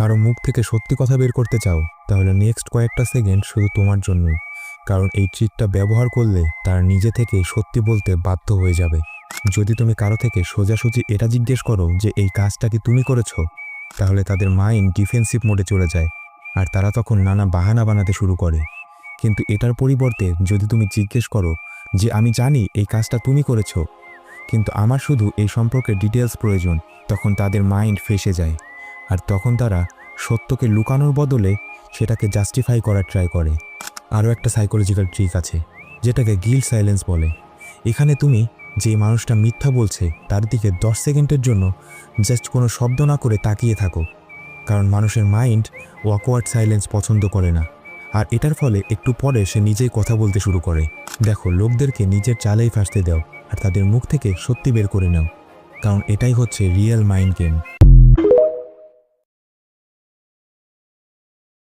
কারো মুখ থেকে সত্যি কথা বের করতে চাও, তাহলে নেক্সট কয়েকটা সেকেন্ড শুধু তোমার জন্যই। কারণ এই ট্রিকটা ব্যবহার করলে তারা নিজে থেকেই সত্যি বলতে বাধ্য হয়ে যাবে। যদি তুমি কারো থেকে সোজাসুজি এটা জিজ্ঞেস করো যে এই কাজটা কি তুমি করেছো, তাহলে তাদের মাইন্ড ডিফেন্সিভ মোডে চলে যায় আর তারা তখন নানা বাহানা বানাতে শুরু করে। কিন্তু এটার পরিবর্তে যদি তুমি জিজ্ঞেস করো যে আমি জানি এই কাজটা তুমি করেছো, কিন্তু আমার শুধু এই সম্পর্কে ডিটেলস প্রয়োজন, তখন তাদের মাইন্ড ফেঁসে যায়। আর তখন তারা সত্যকে লুকানোর বদলে সেটাকে জাস্টিফাই করার ট্রাই করে। আরও একটা সাইকোলজিক্যাল ট্রিক আছে যেটাকে গিল্ট সাইলেন্স বলে। এখানে তুমি যে মানুষটা মিথ্যা বলছে তার দিকে 10 সেকেন্ডের জন্য জাস্ট কোনো শব্দ না করে তাকিয়ে থাকো, কারণ মানুষের মাইন্ড ওয়াকওয়ার্ড সাইলেন্স পছন্দ করে না। আর এটার ফলে একটু পরে সে নিজেই কথা বলতে শুরু করে। দেখো, লোকদেরকে নিজের চালেই ফাঁসতে দাও আর তাদের মুখ থেকে সত্যি বের করে নাও, কারণ এটাই হচ্ছে রিয়েল মাইন্ড গেম।